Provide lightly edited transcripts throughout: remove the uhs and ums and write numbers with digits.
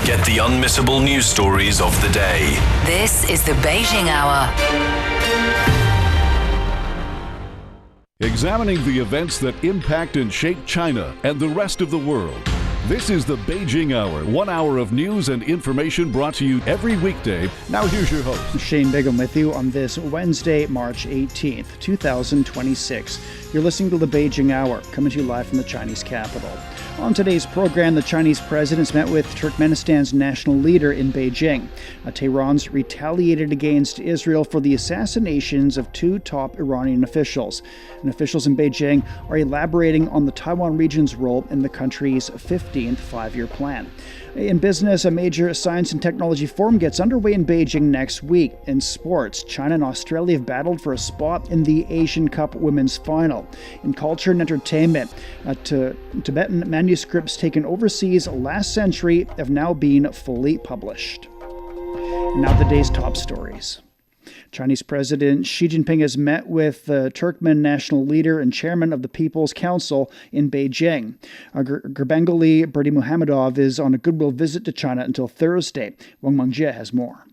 Get the unmissable news stories of the day. This is the Beijing Hour. Examining the events that impact and shape China and the rest of the world. This is the Beijing Hour, 1 hour of news and information brought to you every weekday. Now here's your host. Shane Bigham with you on this Wednesday, March 18th, 2026. You're listening to the Beijing Hour, coming to you live from the Chinese capital. On today's program, the Chinese president met with Turkmenistan's national leader in Beijing. Tehran's retaliated against Israel for the assassinations of two top Iranian officials. And officials in Beijing are elaborating on the Taiwan region's role in the country's 15th five-year plan. In business, a major science and technology forum gets underway in Beijing next week. In sports, China and Australia have battled for a spot in the Asian Cup women's final. In culture and entertainment, Tibetan manuscripts taken overseas last century have now been fully published. And now the day's top stories. Chinese President Xi Jinping has met with the Turkmen national leader and chairman of the People's Council in Beijing. Gurbanguly Berdimuhamedov is on a goodwill visit to China until Thursday. Wang Mengjie has more.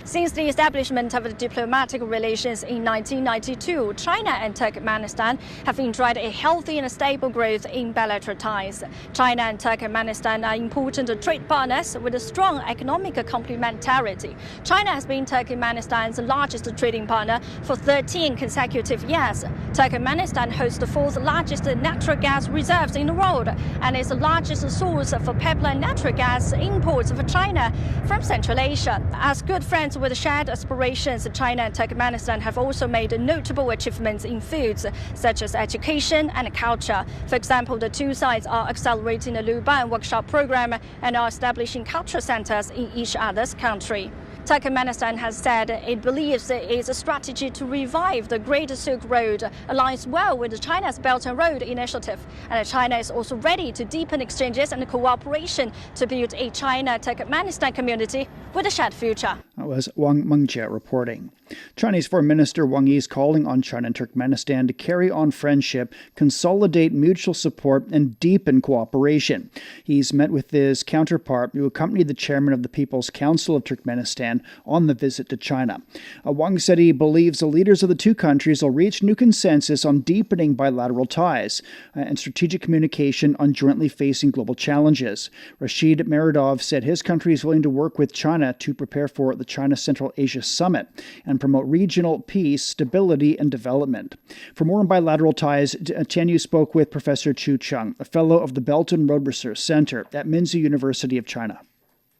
Since the establishment of diplomatic relations in 1992, China and Turkmenistan have enjoyed a healthy and stable growth in bilateral ties. China and Turkmenistan are important trade partners with a strong economic complementarity. China has been Turkmenistan's largest trading partner for 13 consecutive years. Turkmenistan hosts the fourth largest natural gas reserves in the world and is the largest source for pipeline natural gas imports for China from Central Asia. As good friends with shared aspirations, China and Turkmenistan have also made notable achievements in fields such as education and culture. For example, the two sides are accelerating the Luban workshop program and are establishing cultural centers in each other's country. Turkmenistan has said it believes its strategy to revive the Great Silk Road aligns well with China's Belt and Road Initiative, and China is also ready to deepen exchanges and cooperation to build a China-Turkmenistan community with a shared future. That was Wang Mengjie reporting. Chinese Foreign Minister Wang Yi is calling on China and Turkmenistan to carry on friendship, consolidate mutual support, and deepen cooperation. He's met with his counterpart, who accompanied the chairman of the People's Council of Turkmenistan on the visit to China. Wang said he believes the leaders of the two countries will reach new consensus on deepening bilateral ties and strategic communication on jointly facing global challenges. Rashid Meredov said his country is willing to work with China to prepare for the China Central Asia Summit and promote regional peace, stability, and development. For more on bilateral ties, Tianyu spoke with Professor Chu Cheng, a fellow of the Belt and Road Research Center at Minzu University of China.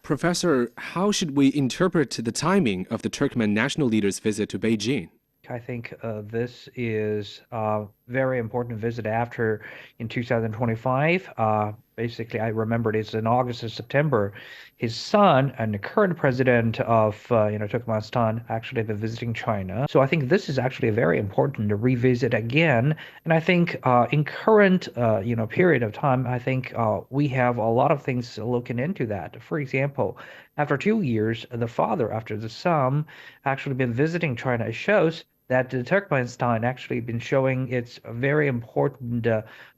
Professor, how should we interpret the timing of the Turkmen national leader's visit to Beijing? I think this is a very important visit after in 2025. Basically, I remembered it's in August or September. His son and the current president of Turkmenistan actually have been visiting China. So I think this is actually very important to revisit again. And I think in current period of time, I think we have a lot of things looking into that. For example, after 2 years, the father after the son actually been visiting China. It shows that the Turkmenistan actually been showing its very important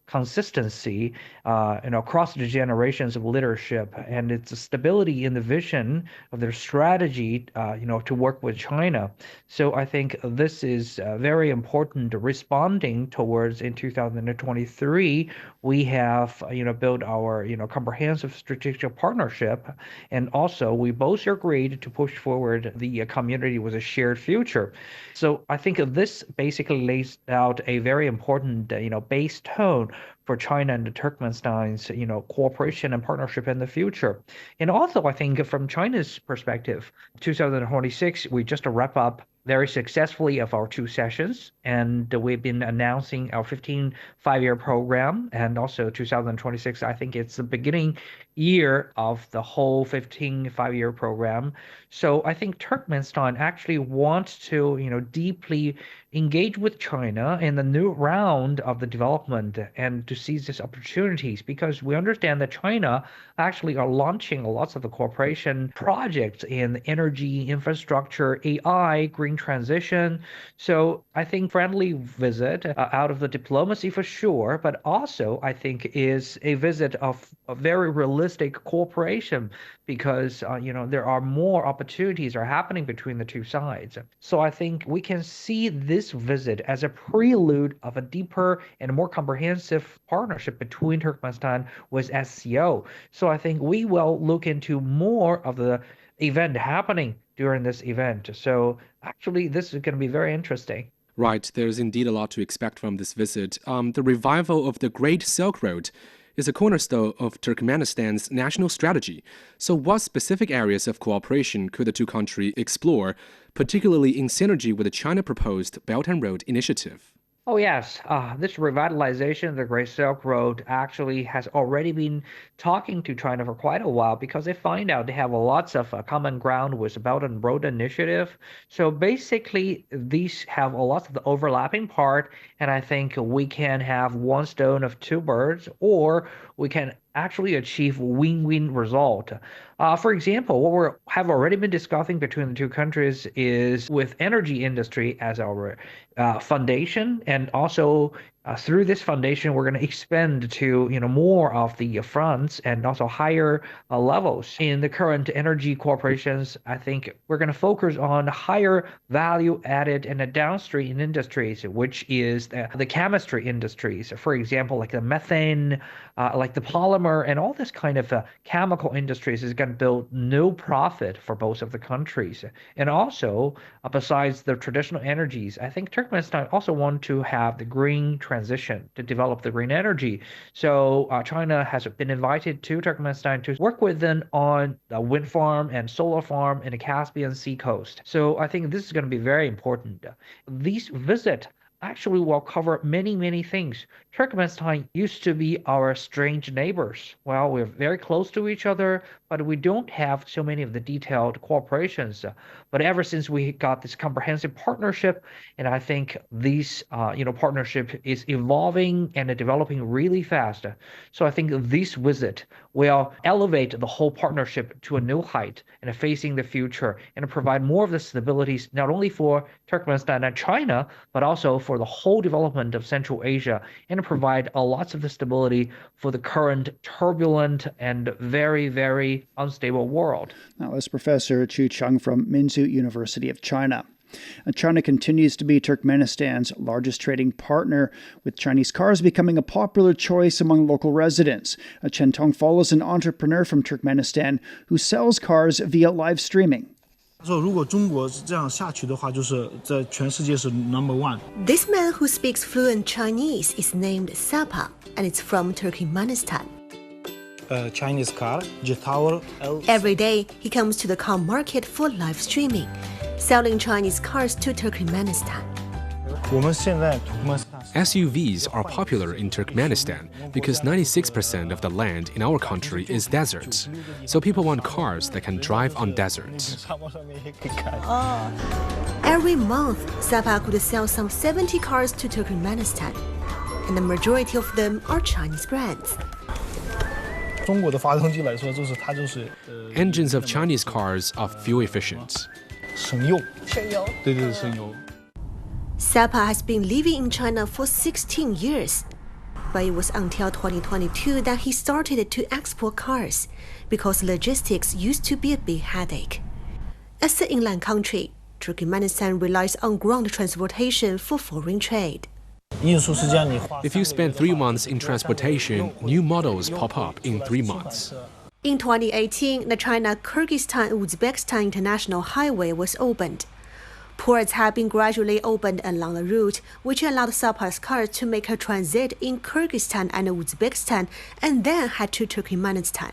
consistency across the generations of leadership, and its stability in the vision of their strategy to work with China. So I think this is very important. Responding towards in 2023 we have built our comprehensive strategic partnership, and also we both agreed to push forward the community with a shared future. So I think this basically lays out a very important base tone for China and the Turkmenistan's cooperation and partnership in the future. And also I think from China's perspective, 2026 we just wrap up very successfully of our two sessions, and we've been announcing our 15 5-year program, and also 2026 I think it's the beginning year of the whole 15 5-year program. So I think Turkmenistan actually wants to deeply engage with China in the new round of the development and to seize these opportunities, because we understand that China actually are launching lots of the cooperation projects in energy, infrastructure, AI, green green transition. So I think friendly visit out of the diplomacy for sure, but also I think is a visit of a very realistic cooperation because, there are more opportunities are happening between the two sides. So I think we can see this visit as a prelude of a deeper and more comprehensive partnership between Turkmenistan with SCO. So I think we will look into more of the event happening during this event. So actually, this is going to be very interesting. Right, there's indeed a lot to expect from this visit. The revival of the Great Silk Road is a cornerstone of Turkmenistan's national strategy. So what specific areas of cooperation could the two countries explore, particularly in synergy with the China-proposed Belt and Road Initiative? Oh, yes. This revitalization of the Great Silk Road actually has already been talking to China for quite a while because they find out they have lots of common ground with the Belt and Road Initiative. So basically, these have a lot of the overlapping part, and I think we can have one stone of two birds, or we can actually achieve win-win result. For example, what we have already been discussing between the two countries is with energy industry as our foundation, and also through this foundation, we're going to expand to more of the fronts and also higher levels. In the current energy corporations, I think we're going to focus on higher value added and the downstream industries, which is the chemistry industries. For example, like the methane, like the polymer, and all this kind of chemical industries is going to build no profit for both of the countries. And also, besides the traditional energies, I think Turkmenistan also want to have the green transition to develop the green energy. So China has been invited to Turkmenistan to work with them on the wind farm and solar farm in the Caspian Sea coast. So I think this is going to be very important. These visits actually will cover many, many things. Turkmenistan used to be our strange neighbors. Well, we're very close to each other, but we don't have so many of the detailed cooperations. But ever since we got this comprehensive partnership, and I think this, partnership is evolving and developing really fast. So I think this visit will elevate the whole partnership to a new height and facing the future and provide more of the stabilities, not only for Turkmenistan and China, but also for the whole development of Central Asia, and provide lots of the stability for the current turbulent and very, very unstable world. Now, that's Professor Chu Cheng from Minzu University of China. China continues to be Turkmenistan's largest trading partner, with Chinese cars becoming a popular choice among local residents. Chen Tong follows an entrepreneur from Turkmenistan who sells cars via live streaming. This man who speaks fluent Chinese is named Sapa, and it's from Turkmenistan. Chinese car, Every day, he comes to the car market for live streaming, selling Chinese cars to Turkmenistan. SUVs are popular in Turkmenistan because 96% of the land in our country is deserts. So people want cars that can drive on deserts. Every month, Sapa could sell some 70 cars to Turkmenistan, and the majority of them are Chinese brands. Engines of Chinese cars are fuel efficient. Sapa has been living in China for 16 years, but it was until 2022 that he started to export cars because logistics used to be a big headache. As an inland country, Turkmenistan relies on ground transportation for foreign trade. If you spend 3 months in transportation, new models pop up in 3 months. In 2018, the China-Kyrgyzstan-Uzbekistan International Highway was opened. Ports have been gradually opened along the route, which allowed Sapa's cars to make a transit in Kyrgyzstan and Uzbekistan and then head to Turkmenistan.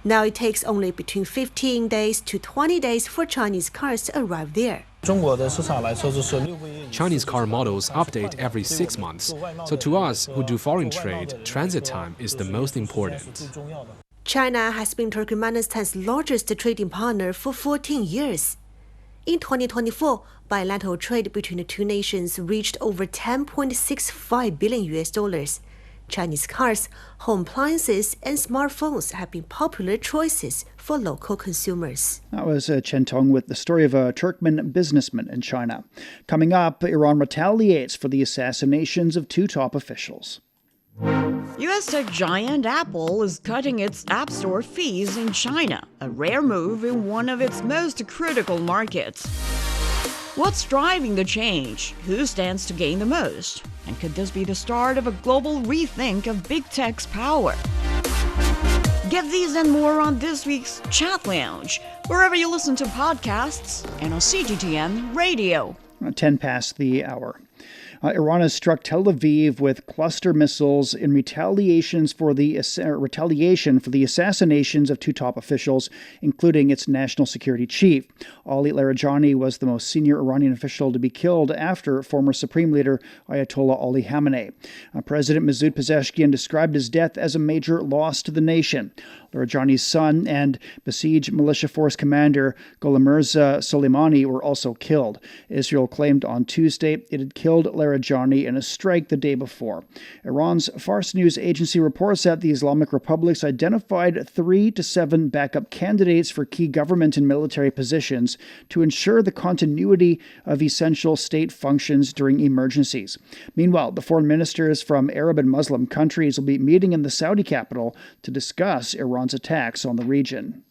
Now it takes only between 15 days to 20 days for Chinese cars to arrive there. Chinese car models update every 6 months, so to us who do foreign trade, transit time is the most important. China has been Turkmenistan's largest trading partner for 14 years. In 2024, bilateral trade between the two nations reached over $10.65 billion. Chinese cars, home appliances, and smartphones have been popular choices for local consumers. That was Chen Tong with the story of a Turkmen businessman in China. Coming up, Iran retaliates for the assassinations of two top officials. U.S. tech giant Apple is cutting its App Store fees in China, a rare move in one of its most critical markets. What's driving the change? Who stands to gain the most? And could this be the start of a global rethink of big tech's power? Get these and more on this week's Chat Lounge, wherever you listen to podcasts and on CGTN Radio. 10 past the hour. Iran has struck Tel Aviv with cluster missiles in retaliation for the assassinations of two top officials, including its national security chief. Ali Larijani was the most senior Iranian official to be killed after former Supreme Leader Ayatollah Ali Khamenei. President Masoud Pezeshkian described his death as a major loss to the nation. Larijani's son and Basij militia force commander Gholammirza Soleimani were also killed. Israel claimed on Tuesday it had killed Larijani in a strike the day before. Iran's Fars news agency reports that the Islamic Republic's identified 3 to 7 backup candidates for key government and military positions to ensure the continuity of essential state functions during emergencies. Meanwhile, the foreign ministers from Arab and Muslim countries will be meeting in the Saudi capital to discuss Iran's attacks on the region.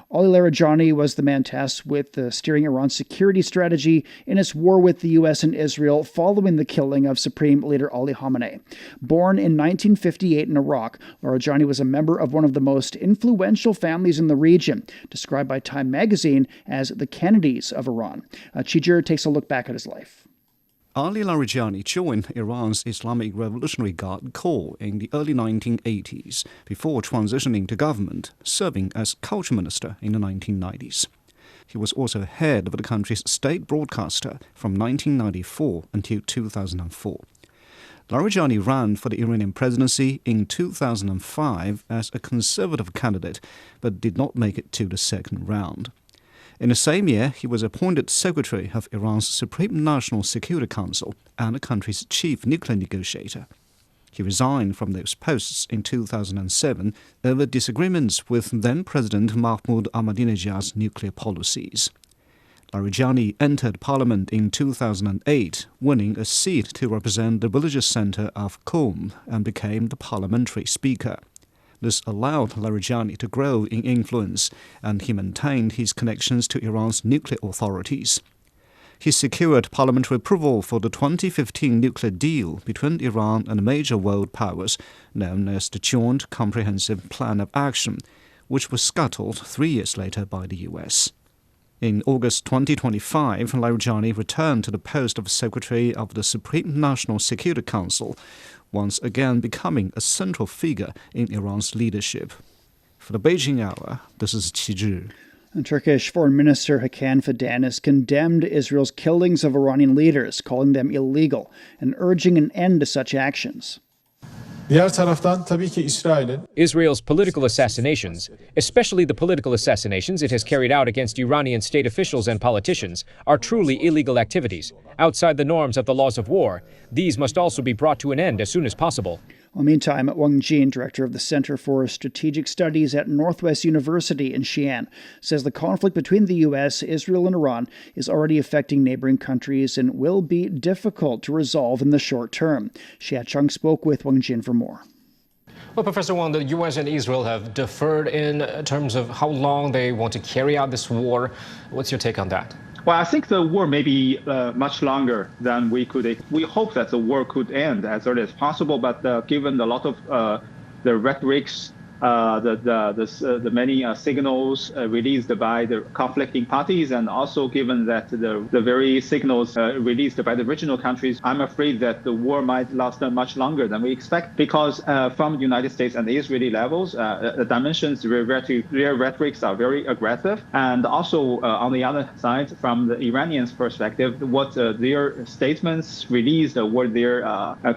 Ali Larijani was the man tasked with steering Iran's security strategy in its war with the U.S. and Israel following the killing of Supreme Leader Ali Khamenei. Born in 1958 in Iraq, Larijani was a member of one of the most influential families in the region, described by Time magazine as the Kennedys of Iran. Chijir takes a look back at his life. Ali Larijani joined Iran's Islamic Revolutionary Guard Corps in the early 1980s before transitioning to government, serving as culture minister in the 1990s. He was also head of the country's state broadcaster from 1994 until 2004. Larijani ran for the Iranian presidency in 2005 as a conservative candidate, but did not make it to the second round. In the same year, he was appointed Secretary of Iran's Supreme National Security Council and the country's chief nuclear negotiator. He resigned from those posts in 2007 over disagreements with then-President Mahmoud Ahmadinejad's nuclear policies. Larijani entered parliament in 2008, winning a seat to represent the religious centre of Qom and became the parliamentary speaker. This allowed Larijani to grow in influence, and he maintained his connections to Iran's nuclear authorities. He secured parliamentary approval for the 2015 nuclear deal between Iran and major world powers, known as the Joint Comprehensive Plan of Action, which was scuttled 3 years later by the U.S. In August 2025, Larijani returned to the post of Secretary of the Supreme National Security Council, once again becoming a central figure in Iran's leadership. For the Beijing Hour, this is Qizhi. Turkish Foreign Minister Hakan Fidan has condemned Israel's killings of Iranian leaders, calling them illegal, and urging an end to such actions. Israel's political assassinations, especially the political assassinations it has carried out against Iranian state officials and politicians, are truly illegal activities. Outside the norms of the laws of war, these must also be brought to an end as soon as possible. Well, meantime, Wang Jin, director of the Center for Strategic Studies at Northwest University in Xi'an, says the conflict between the U.S., Israel, and Iran is already affecting neighboring countries and will be difficult to resolve in the short term. Xia Chung spoke with Wang Jin for more. Well, Professor Wang, the U.S. and Israel have deferred in terms of how long they want to carry out this war. What's your take on that? Well, I think the war may be much longer than we could. We hope that the war could end as early as possible, but given a lot of the rhetorics, the many signals released by the conflicting parties, and also given that the very signals released by the regional countries, I'm afraid that the war might last much longer than we expect, because from the United States and the Israeli levels, the dimensions, their rhetorics are very aggressive. And also on the other side, from the Iranians' perspective, what their statements released, what their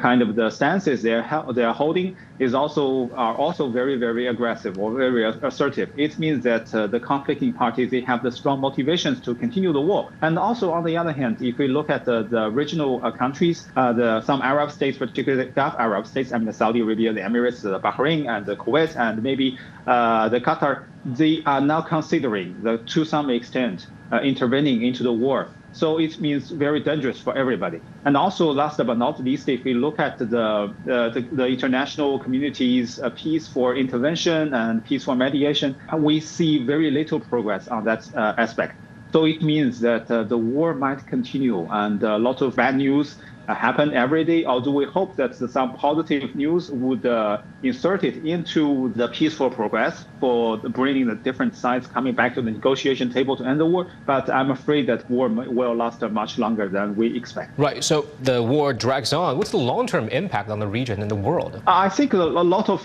kind of the stances they are holding are also very, very aggressive or very assertive. It means that the conflicting parties, they have the strong motivations to continue the war. And also, on the other hand, if we look at the regional countries, some Arab states, particularly the Gulf Arab states, I mean, Saudi Arabia, the Emirates, the Bahrain, and the Kuwait, and maybe the Qatar, they are now considering, to some extent, intervening into the war. So it means very dangerous for everybody. And also, last but not least, if we look at the international community's peaceful intervention and peaceful mediation, we see very little progress on that aspect. So it means that the war might continue, and a lot of bad news happen every day, although we hope that some positive news would insert it into the peaceful progress for bringing the different sides coming back to the negotiation table to end the war. But I'm afraid that war will last much longer than we expect. Right. So the war drags on. What's the long-term impact on the region and the world? I think a lot of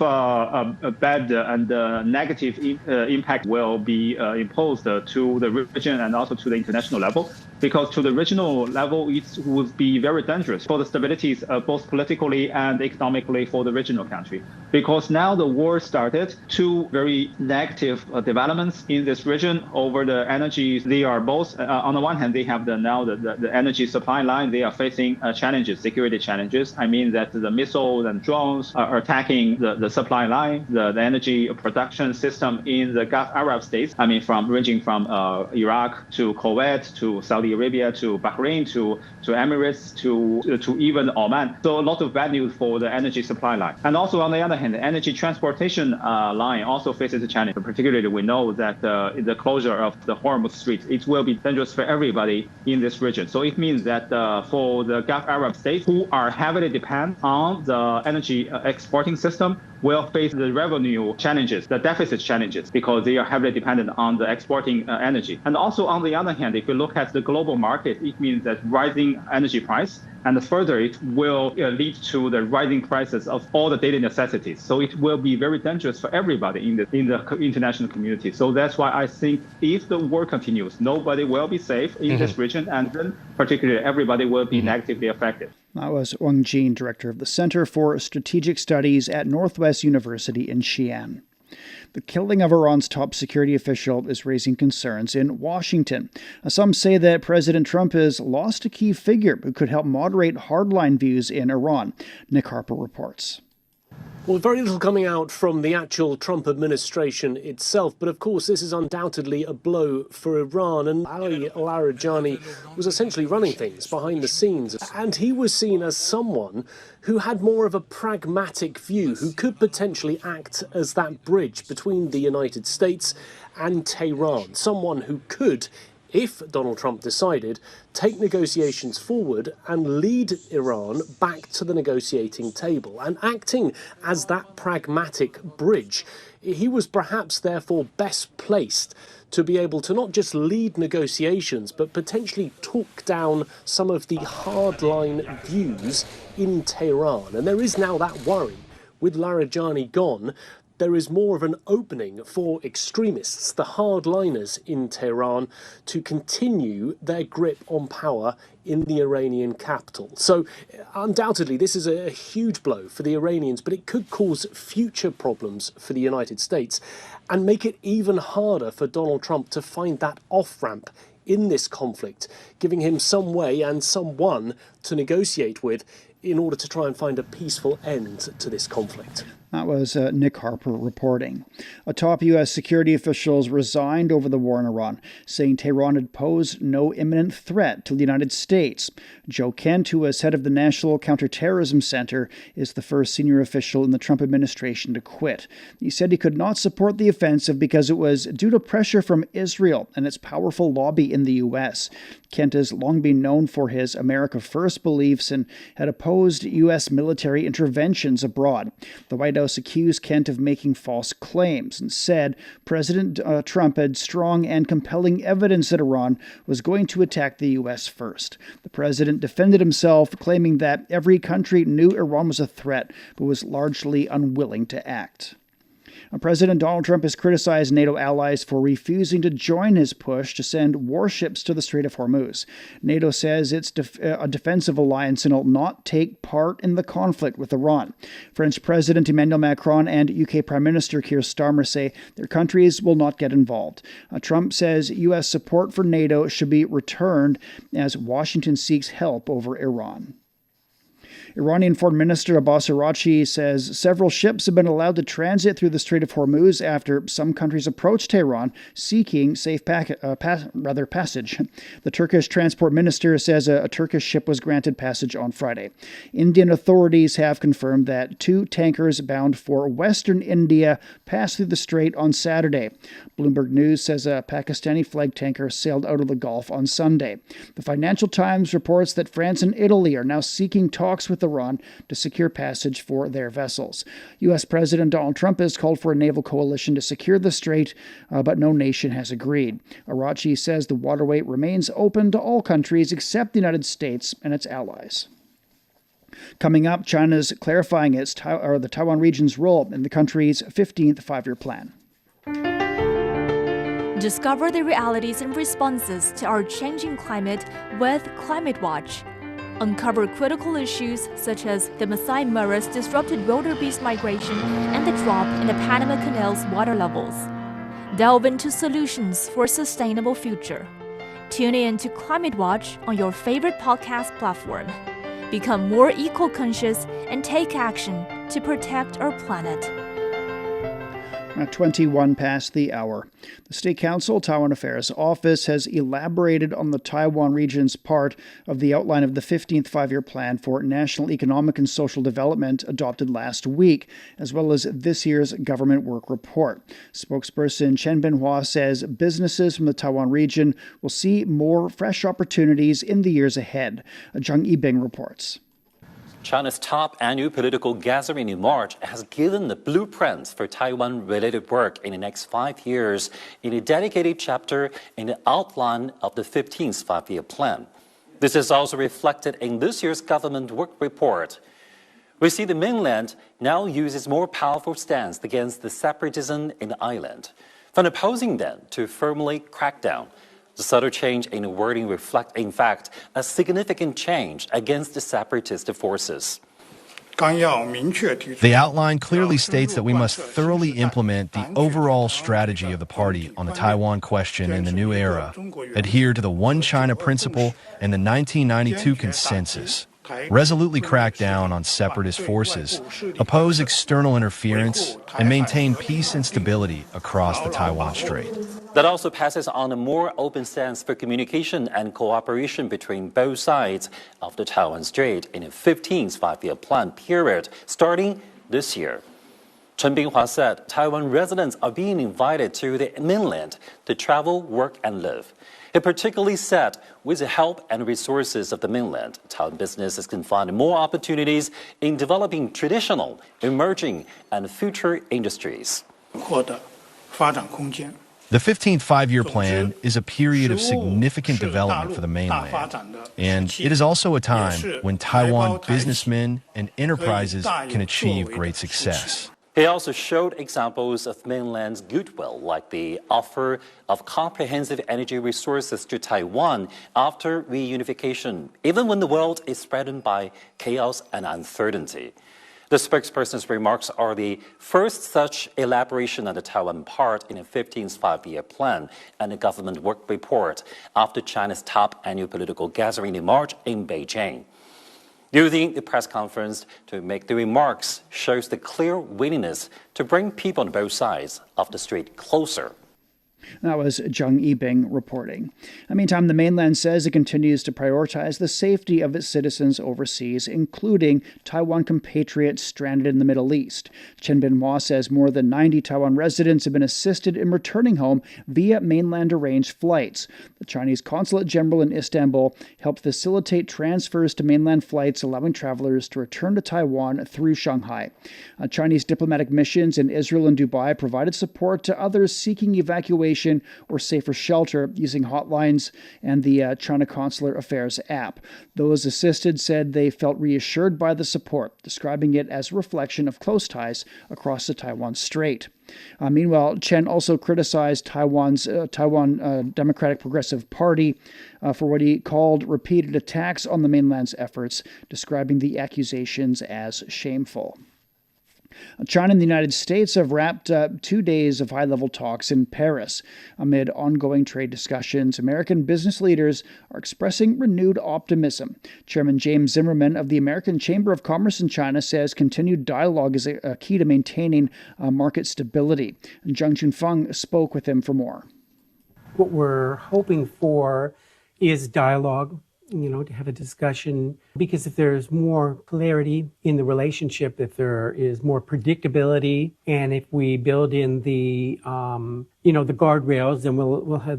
bad and negative impact will be imposed to the region and also to the international level, because to the regional level, it would be very dangerous for the stabilities, both politically and economically, for the regional country. Because now the war started, two very negative developments in this region over the energy. They are both, on the one hand, they have the energy supply line. They are facing challenges, security challenges. I mean that the missiles and drones are attacking the supply line, the energy production system in the Gulf Arab states. I mean, ranging from Iraq to Kuwait to Saudi Arabia to Bahrain to Emirates to even Oman. So a lot of bad news for the energy supply line. And also, on the other hand, the energy transportation line also faces a challenge. Particularly, we know that the closure of the Hormuz Strait, it will be dangerous for everybody in this region. So it means that for the Gulf Arab states who are heavily dependent on the energy exporting system, will face the revenue challenges, the deficit challenges, because they are heavily dependent on the exporting energy. And also, on the other hand, if you look at the global market, it means that rising energy price, and further, it will lead to the rising prices of all the daily necessities. So it will be very dangerous for everybody in the international community. So that's why I think if the war continues, nobody will be safe in this region, and then particularly everybody will be negatively affected. That was Wang Jin, director of the Center for Strategic Studies at Northwest University in Xi'an. The killing of Iran's top security official is raising concerns in Washington. Some say that President Trump has lost a key figure who could help moderate hardline views in Iran. Nick Harper reports. Well, very little coming out from the actual Trump administration itself, but of course this is undoubtedly a blow for Iran, and Ali Larijani was essentially running things behind the scenes, and he was seen as someone who had more of a pragmatic view, who could potentially act as that bridge between the United States and Tehran, someone who could, if Donald Trump decided, take negotiations forward and lead Iran back to the negotiating table, and acting as that pragmatic bridge. He was perhaps therefore best placed to be able to not just lead negotiations, but potentially talk down some of the hardline views in Tehran. And there is now that worry, with Larijani gone, there is more of an opening for extremists, the hardliners in Tehran, to continue their grip on power in the Iranian capital. So undoubtedly this is a huge blow for the Iranians, but it could cause future problems for the United States and make it even harder for Donald Trump to find that off-ramp in this conflict, giving him some way and someone to negotiate with in order to try and find a peaceful end to this conflict. That was Nick Harper reporting. Top U.S. security officials resigned over the war in Iran, saying Tehran had posed no imminent threat to the United States. Joe Kent, who was head of the National Counterterrorism Center, is the first senior official in the Trump administration to quit. He said he could not support the offensive because it was due to pressure from Israel and its powerful lobby in the U.S. Kent has long been known for his America First beliefs and had opposed U.S. military interventions abroad. The White House accused Kent of making false claims and said President Trump had strong and compelling evidence that Iran was going to attack the U.S. first. The president defended himself, claiming that every country knew Iran was a threat, but was largely unwilling to act. President Donald Trump has criticized NATO allies for refusing to join his push to send warships to the Strait of Hormuz. NATO says it's a defensive alliance and will not take part in the conflict with Iran. French President Emmanuel Macron and UK Prime Minister Keir Starmer say their countries will not get involved. Trump says U.S. support for NATO should be returned as Washington seeks help over Iran. Iranian Foreign Minister Abbas Araghchi says several ships have been allowed to transit through the Strait of Hormuz after some countries approached Tehran seeking safe passage. The Turkish transport minister says a Turkish ship was granted passage on Friday. Indian authorities have confirmed that 2 tankers bound for western India passed through the strait on Saturday. Bloomberg News says a Pakistani flag tanker sailed out of the Gulf on Sunday. The Financial Times reports that France and Italy are now seeking talks with Iran to secure passage for their vessels. U.S. President Donald Trump has called for a naval coalition to secure the strait, but no nation has agreed. Araghchi says the waterway remains open to all countries except the United States and its allies. Coming up, China's clarifying the Taiwan region's role in the country's 15th five-year plan. Discover the realities and responses to our changing climate with Climate Watch. Uncover critical issues such as the Masai Mara's disrupted wildebeest migration and the drop in the Panama Canal's water levels. Delve into solutions for a sustainable future. Tune in to Climate Watch on your favorite podcast platform. Become more eco-conscious and take action to protect our planet. 21 past the hour. The State Council Taiwan Affairs Office has elaborated on the Taiwan region's part of the outline of the 15th five-year plan for national economic and social development adopted last week, as well as this year's government work report. Spokesperson Chen Binhua says businesses from the Taiwan region will see more fresh opportunities in the years ahead. Zhang Yibing reports. China's top annual political gathering in March has given the blueprints for Taiwan-related work in the next 5 years in a dedicated chapter in the outline of the 15th five-year plan. This is also reflected in this year's government work report. We see the mainland now uses more powerful stance against the separatism in the island, from opposing them to firmly crack down. The subtle change in the wording reflects, in fact, a significant change against the separatist forces. The outline clearly states that we must thoroughly implement the overall strategy of the party on the Taiwan question in the new era, adhere to the One China principle and the 1992 consensus, resolutely crack down on separatist forces, oppose external interference, and maintain peace and stability across the Taiwan Strait. That also passes on a more open stance for communication and cooperation between both sides of the Taiwan Strait in a 15th five-year plan period starting this year. Chen Binhua said Taiwan residents are being invited to the mainland to travel, work, and live. He particularly said, with the help and resources of the mainland, Taiwan businesses can find more opportunities in developing traditional, emerging, and future industries. The 15th five-year plan is a period of significant development for the mainland, and it is also a time when Taiwan businessmen and enterprises can achieve great success. He also showed examples of mainland's goodwill, like the offer of comprehensive energy resources to Taiwan after reunification, even when the world is threatened by chaos and uncertainty. The spokesperson's remarks are the first such elaboration on the Taiwan part in a 15th five-year plan and a government work report after China's top annual political gathering in March in Beijing. Using the press conference to make the remarks shows the clear willingness to bring people on both sides of the strait closer. That was Zhang Yibing reporting. Meantime, the mainland says it continues to prioritize the safety of its citizens overseas, including Taiwan compatriots stranded in the Middle East. Chen Binhua says more than 90 Taiwan residents have been assisted in returning home via mainland-arranged flights. The Chinese Consulate General in Istanbul helped facilitate transfers to mainland flights, allowing travelers to return to Taiwan through Shanghai. Chinese diplomatic missions in Israel and Dubai provided support to others seeking evacuation or safer shelter using hotlines and the China Consular Affairs app. Those assisted said they felt reassured by the support, describing it as a reflection of close ties across the Taiwan Strait. Meanwhile, Chen also criticized Taiwan Democratic Progressive Party for what he called repeated attacks on the mainland's efforts, describing the accusations as shameful. China and the United States have wrapped up 2 days of high-level talks in Paris. Amid ongoing trade discussions, American business leaders are expressing renewed optimism. Chairman James Zimmerman of the American Chamber of Commerce in China says continued dialogue is a key to maintaining market stability. And Zhang Junfeng spoke with him for more. What we're hoping for is dialogue, to have a discussion, because if there's more clarity in the relationship, if there is more predictability, and if we build in the guardrails, then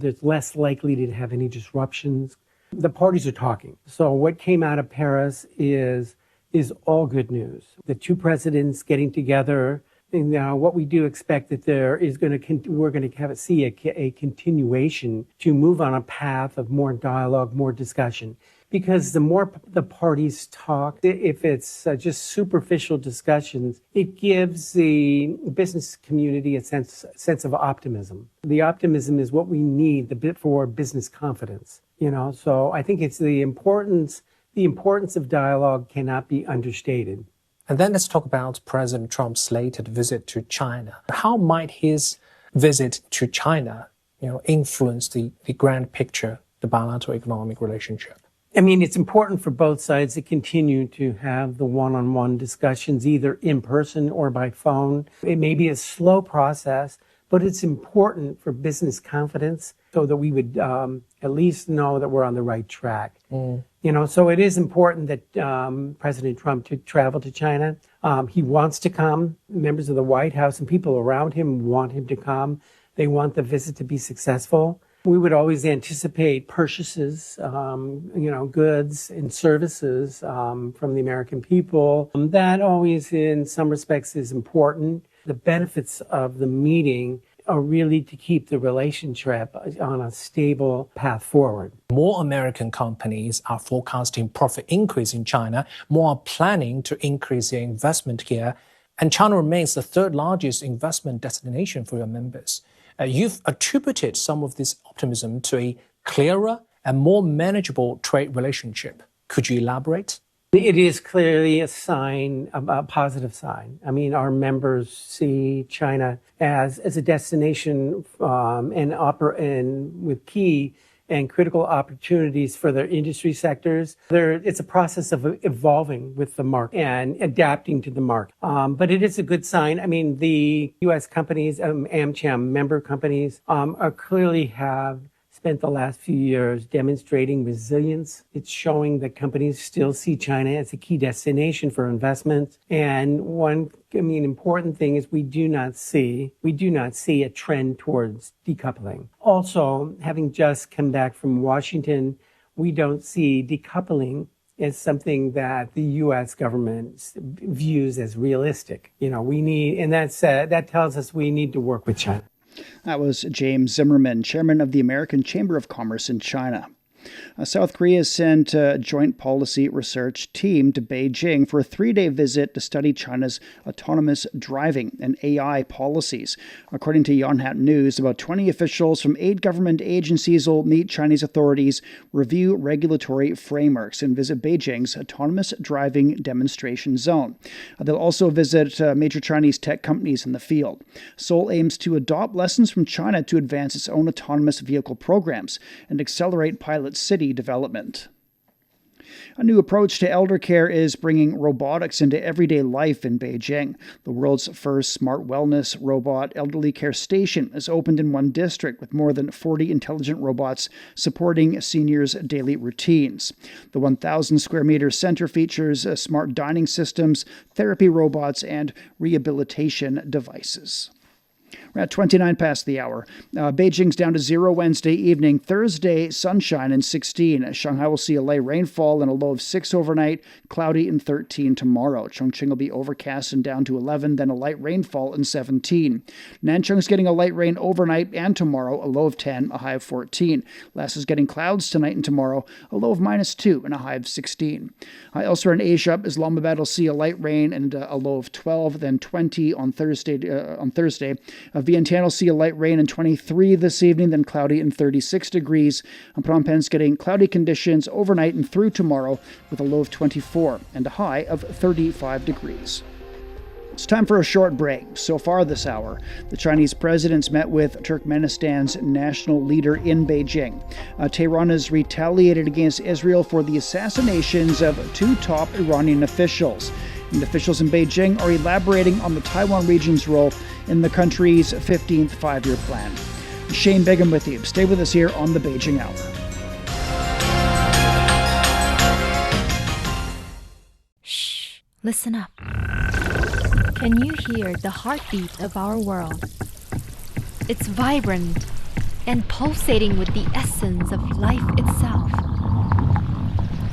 there's less likely to have any disruptions. The parties are talking. So what came out of Paris is all good news. The two presidents getting together. And what we do expect that we're going to see a continuation to move on a path of more dialogue, more discussion. Because the more the parties talk, if it's just superficial discussions, it gives the business community a sense of optimism. The optimism is what we need for business confidence. So I think it's the importance of dialogue cannot be understated. And then let's talk about President Trump's slated visit to China. How might his visit to China, influence the grand picture, the bilateral economic relationship? I mean, it's important for both sides to continue to have the one-on-one discussions, either in person or by phone. It may be a slow process, but it's important for business confidence so that we would at least know that we're on the right track. So it is important that President Trump to travel to China. He wants to come. Members of the White House and people around him want him to come. They want the visit to be successful. We would always anticipate purchases, goods and services from the American people. That always, in some respects, is important. The benefits of the meeting are really to keep the relationship on a stable path forward. More American companies are forecasting profit increase in China. More are planning to increase their investment here. And China remains the third largest investment destination for your members. You've attributed some of this optimism to a clearer and more manageable trade relationship. Could you elaborate? It is clearly a positive sign. I mean, our members see China as a destination and with key and critical opportunities for their industry sectors. It's a process of evolving with the market and adapting to the market. But it is a good sign. I mean, the U.S. companies, AmCham member companies, clearly have spent the last few years demonstrating resilience. It's showing that companies still see China as a key destination for investment. And important thing is we do not see a trend towards decoupling. Also, having just come back from Washington, we don't see decoupling as something that the U.S. government views as realistic. That tells us we need to work with China. That was James Zimmerman, chairman of the American Chamber of Commerce in China. South Korea sent a joint policy research team to Beijing for a 3-day visit to study China's autonomous driving and AI policies. According to Yonhap News, about 20 officials from 8 government agencies will meet Chinese authorities, review regulatory frameworks, and visit Beijing's autonomous driving demonstration zone. They'll also visit major Chinese tech companies in the field. Seoul aims to adopt lessons from China to advance its own autonomous vehicle programs and accelerate pilot city development. A new approach to elder care is bringing robotics into everyday life in Beijing. The world's first smart wellness robot elderly care station is opened in one district with more than 40 intelligent robots supporting seniors' daily routines. The 1,000 square meter center features smart dining systems, therapy robots, and rehabilitation devices. We're at 29 past the hour. Beijing's down to 0 Wednesday evening. Thursday, sunshine and 16. Shanghai will see a light rainfall and a low of 6 overnight. Cloudy and 13 tomorrow. Chongqing will be overcast and down to 11, then a light rainfall and 17. Nanchung's getting a light rain overnight and tomorrow, a low of 10, a high of 14. Lhasa is getting clouds tonight and tomorrow, a low of -2 and a high of 16. Elsewhere in Asia, Islamabad will see a light rain and a low of 12, then 20 on Thursday. Vientiane will see a light rain and 23 this evening, then cloudy and 36 degrees. Phnom Penh's getting cloudy conditions overnight and through tomorrow with a low of 24 and a high of 35 degrees. It's time for a short break. So far this hour, the Chinese president's met with Turkmenistan's national leader in Beijing. Tehran has retaliated against Israel for the assassinations of 2 top Iranian officials. And officials in Beijing are elaborating on the Taiwan region's role in the country's 15th five-year plan. Shane Begum with you. Stay with us here on the Beijing Hour. Shh, listen up. Can you hear the heartbeat of our world? It's vibrant and pulsating with the essence of life itself.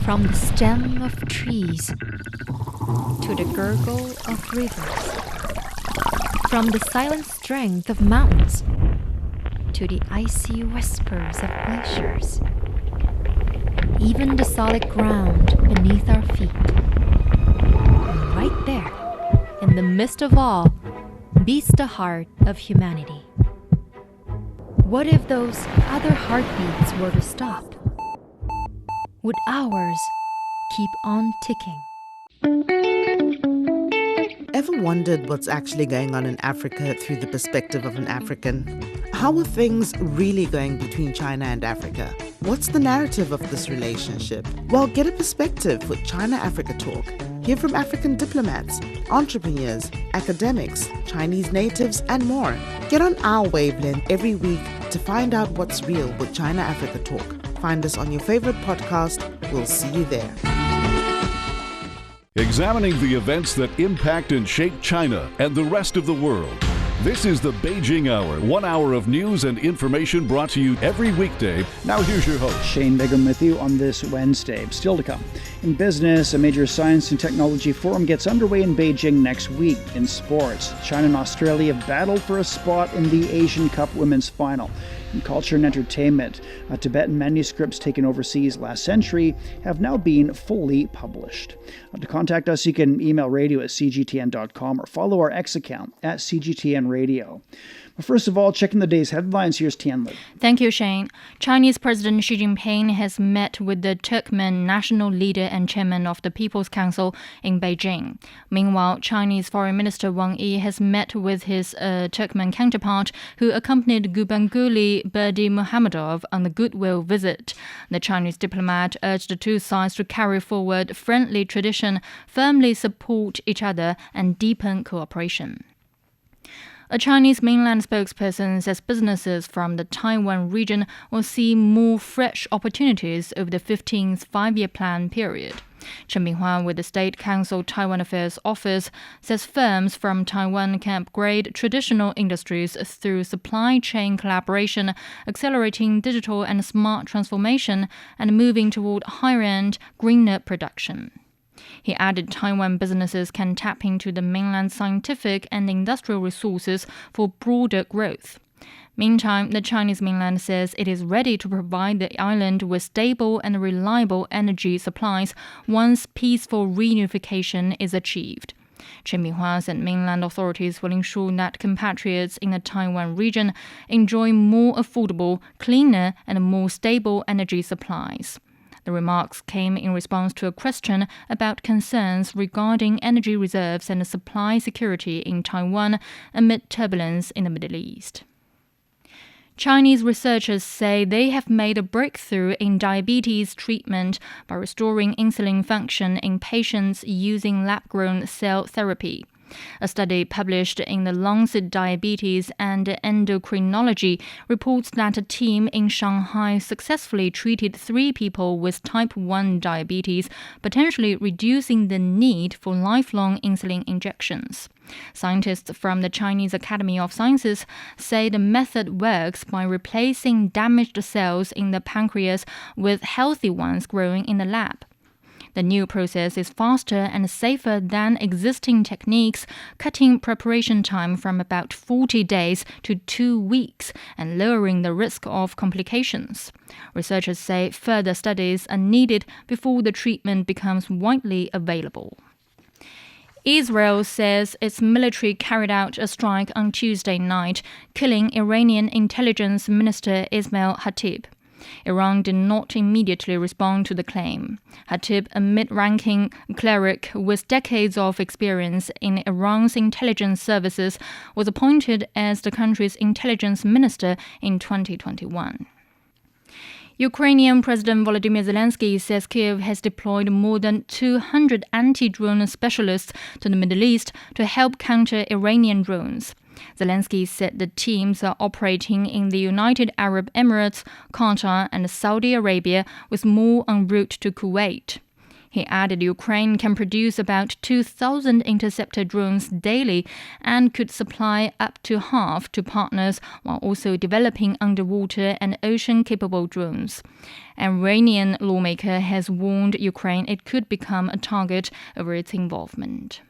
From the stem of trees to the gurgle of rivers. From the silent strength of mountains to the icy whispers of glaciers. Even the solid ground beneath our feet. And right there, in the midst of all, beats the heart of humanity. What if those other heartbeats were to stop? Would ours keep on ticking? Ever wondered what's actually going on in Africa through the perspective of an African? How are things really going between China and Africa? What's the narrative of this relationship? Well, get a perspective with China-Africa Talk. Hear from African diplomats, entrepreneurs, academics, Chinese natives, and more. Get on our wavelength every week to find out what's real with China-Africa Talk. Find us on your favorite podcast. We'll see you there. Examining the events that impact and shape China and the rest of the world. This is the Beijing Hour, 1 hour of news and information brought to you every weekday. Now here's your host, Shane Begum with you on this Wednesday. Still to come. In business, a major science and technology forum gets underway in Beijing next week. In sports, China and Australia battled for a spot in the Asian Cup Women's Final. In culture and entertainment, Tibetan manuscripts taken overseas last century have now been fully published. To contact us, you can email radio@cgtn.com or follow our X account @CGTN Radio. But first of all, checking the day's headlines, here's Tianli. Thank you, Shane. Chinese President Xi Jinping has met with the Turkmen national leader and chairman of the People's Council in Beijing. Meanwhile, Chinese Foreign Minister Wang Yi has met with his Turkmen counterpart, who accompanied Gurbanguly Berdimuhamedov on the goodwill visit. The Chinese diplomat urged the two sides to carry forward friendly tradition, firmly support each other, and deepen cooperation. A Chinese mainland spokesperson says businesses from the Taiwan region will see more fresh opportunities over the 15th five-year plan period. Chen Binghua with the State Council Taiwan Affairs Office says firms from Taiwan can upgrade traditional industries through supply chain collaboration, accelerating digital and smart transformation, and moving toward higher-end, greener production. He added Taiwan businesses can tap into the mainland's scientific and industrial resources for broader growth. Meantime, the Chinese mainland says it is ready to provide the island with stable and reliable energy supplies once peaceful reunification is achieved. Chen Binghua said mainland authorities will ensure that compatriots in the Taiwan region enjoy more affordable, cleaner, and more stable energy supplies. The remarks came in response to a question about concerns regarding energy reserves and supply security in Taiwan amid turbulence in the Middle East. Chinese researchers say they have made a breakthrough in diabetes treatment by restoring insulin function in patients using lab-grown cell therapy. A study published in the Lancet Diabetes and Endocrinology reports that a team in Shanghai successfully treated 3 people with type 1 diabetes, potentially reducing the need for lifelong insulin injections. Scientists from the Chinese Academy of Sciences say the method works by replacing damaged cells in the pancreas with healthy ones growing in the lab. The new process is faster and safer than existing techniques, cutting preparation time from about 40 days to 2 weeks and lowering the risk of complications. Researchers say further studies are needed before the treatment becomes widely available. Israel says its military carried out a strike on Tuesday night, killing Iranian intelligence minister Ismail Hatib. Iran did not immediately respond to the claim. Hatib, a mid-ranking cleric with decades of experience in Iran's intelligence services, was appointed as the country's intelligence minister in 2021. Ukrainian President Volodymyr Zelensky says Kyiv has deployed more than 200 anti-drone specialists to the Middle East to help counter Iranian drones. Zelensky said the teams are operating in the United Arab Emirates, Qatar, and Saudi Arabia, with more en route to Kuwait. He added Ukraine can produce about 2,000 interceptor drones daily and could supply up to half to partners while also developing underwater and ocean-capable drones. An Iranian lawmaker has warned Ukraine it could become a target over its involvement.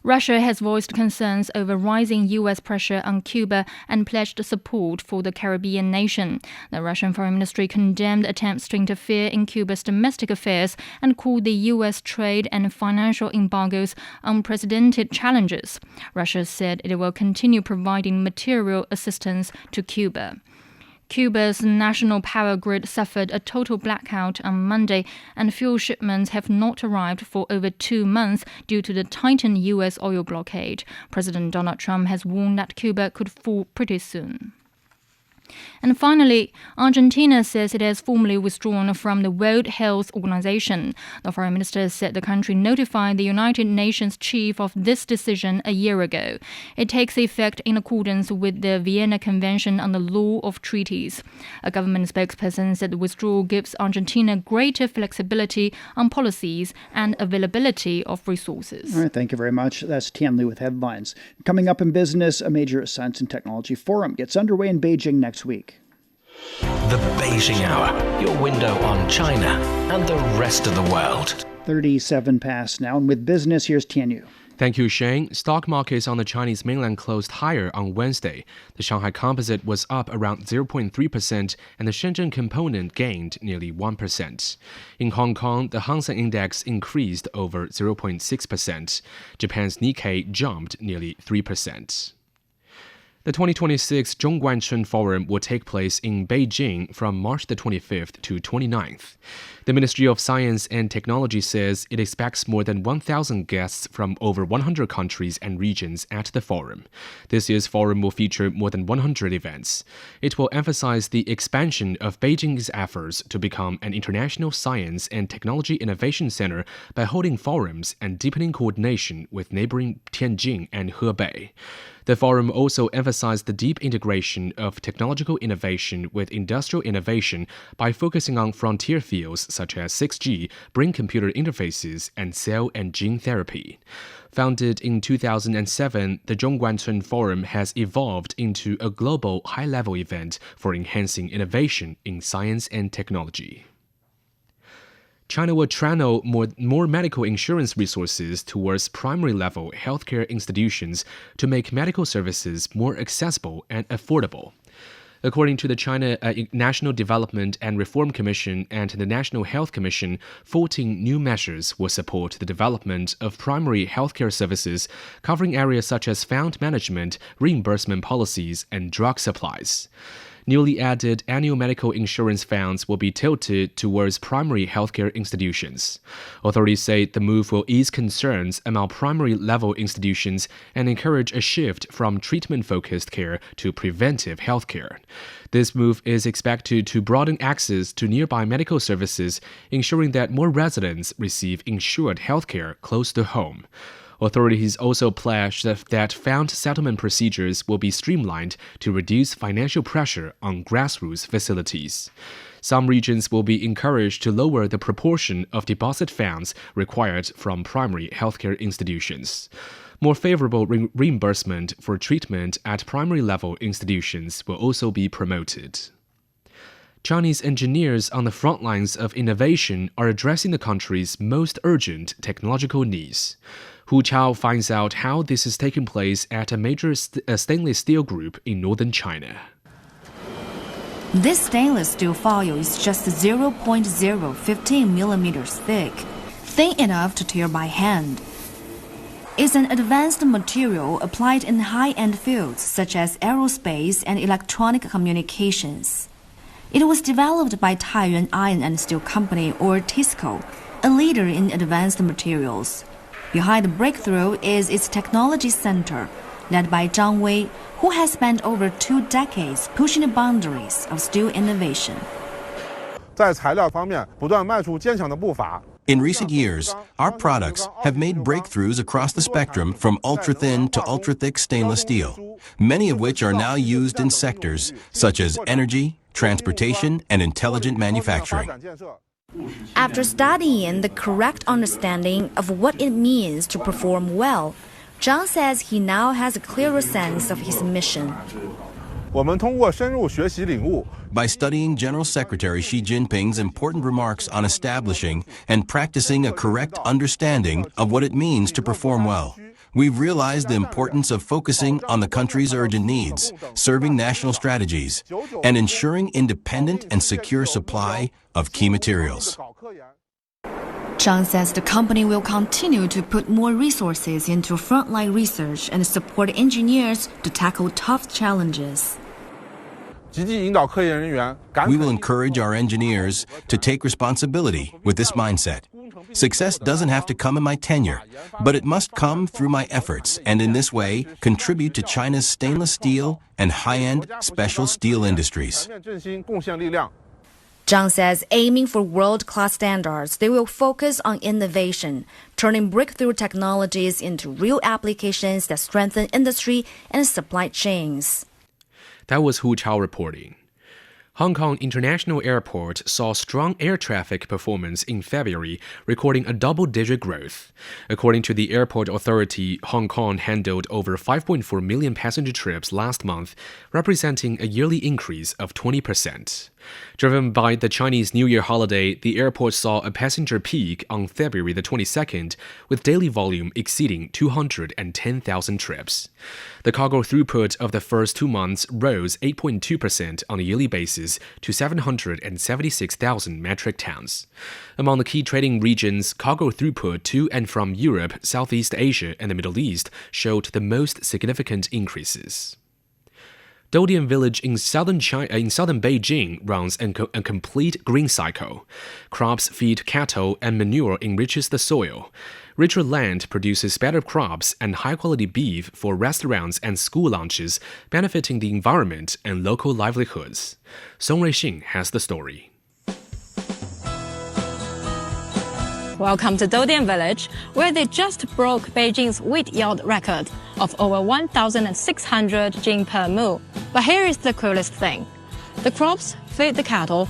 Russia has voiced concerns over rising U.S. pressure on Cuba and pledged support for the Caribbean nation. The Russian Foreign Ministry condemned attempts to interfere in Cuba's domestic affairs and called the U.S. trade and financial embargoes unprecedented challenges. Russia said it will continue providing material assistance to Cuba. Cuba's national power grid suffered a total blackout on Monday, and fuel shipments have not arrived for over 2 months due to the tightened U.S. oil blockade. President Donald Trump has warned that Cuba could fall pretty soon. And finally, Argentina says it has formally withdrawn from the World Health Organization. The foreign minister said the country notified the United Nations chief of this decision a year ago. It takes effect in accordance with the Vienna Convention on the Law of Treaties. A government spokesperson said the withdrawal gives Argentina greater flexibility on policies and availability of resources. All right, thank you very much. That's Tian Li with headlines. Coming up in business, a major science and technology forum gets underway in Beijing next week. The Beijing Hour, your window on China and the rest of the world. 37 past now, and with business, here's Tianyu. Thank you, Shane. Stock markets on the Chinese mainland closed higher on Wednesday. The Shanghai Composite was up around 0.3%, and the Shenzhen Component gained nearly 1%. In Hong Kong, the Hang Seng Index increased over 0.6%. Japan's Nikkei jumped nearly 3%. The 2026 Zhongguancun Forum will take place in Beijing from March the 25th to 29th. The Ministry of Science and Technology says it expects more than 1,000 guests from over 100 countries and regions at the forum. This year's forum will feature more than 100 events. It will emphasize the expansion of Beijing's efforts to become an international science and technology innovation center by holding forums and deepening coordination with neighboring Tianjin and Hebei. The forum also emphasized the deep integration of technological innovation with industrial innovation by focusing on frontier fields such as 6G, brain-computer interfaces, and cell and gene therapy. Founded in 2007, the Zhongguancun Forum has evolved into a global high-level event for enhancing innovation in science and technology. China will channel more medical insurance resources towards primary-level healthcare institutions to make medical services more accessible and affordable. According to the China National Development and Reform Commission and the National Health Commission, 14 new measures will support the development of primary healthcare services, covering areas such as fund management, reimbursement policies, and drug supplies. Newly added annual medical insurance funds will be tilted towards primary healthcare institutions. Authorities say the move will ease concerns among primary-level institutions and encourage a shift from treatment-focused care to preventive healthcare. This move is expected to broaden access to nearby medical services, ensuring that more residents receive insured healthcare close to home. Authorities also pledged that fund settlement procedures will be streamlined to reduce financial pressure on grassroots facilities. Some regions will be encouraged to lower the proportion of deposit funds required from primary healthcare institutions. More favorable reimbursement for treatment at primary-level institutions will also be promoted. Chinese engineers on the front lines of innovation are addressing the country's most urgent technological needs. Hu Chao finds out how this is taking place at a major stainless steel group in northern China. This stainless steel foil is just 0.015 millimeters thick, thin enough to tear by hand. is an advanced material applied in high-end fields such as aerospace and electronic communications. It was developed by Taiwan Iron and Steel Company, or TISCO, a leader in advanced materials. Behind the breakthrough is its technology center, led by Zhang Wei, who has spent over 2 decades pushing the boundaries of steel innovation. In recent years, our products have made breakthroughs across the spectrum from ultra-thin to ultra-thick stainless steel, many of which are now used in sectors such as energy, transportation, and intelligent manufacturing. After studying the correct understanding of what it means to perform well, Zhang says he now has a clearer sense of his mission. By studying General Secretary Xi Jinping's important remarks on establishing and practicing a correct understanding of what it means to perform well, we've realized the importance of focusing on the country's urgent needs, serving national strategies, and ensuring independent and secure supply of key materials. Zhang says the company will continue to put more resources into frontline research and support engineers to tackle tough challenges. We will encourage our engineers to take responsibility with this mindset. Success doesn't have to come in my tenure, but it must come through my efforts, and in this way contribute to China's stainless steel and high-end special steel industries. Zhang says aiming for world-class standards, they will focus on innovation, turning breakthrough technologies into real applications that strengthen industry and supply chains. That was Hu Chao reporting. Hong Kong International Airport saw strong air traffic performance in February, recording a double-digit growth. According to the airport authority, Hong Kong handled over 5.4 million passenger trips last month, representing a yearly increase of 20%. Driven by the Chinese New Year holiday, the airport saw a passenger peak on February the 22nd, with daily volume exceeding 210,000 trips. The cargo throughput of the first 2 months rose 8.2% on a yearly basis to 776,000 metric tons. Among the key trading regions, cargo throughput to and from Europe, Southeast Asia, and the Middle East showed the most significant increases. Dodian Village in southern Beijing runs a complete green cycle. Crops feed cattle and manure enriches the soil. Richer land produces better crops and high-quality beef for restaurants and school lunches, benefiting the environment and local livelihoods. Song Ruixing has the story. Welcome to Dodian Village, where they just broke Beijing's wheat yield record of over 1,600 jing per mu. But here is the coolest thing. The crops feed the cattle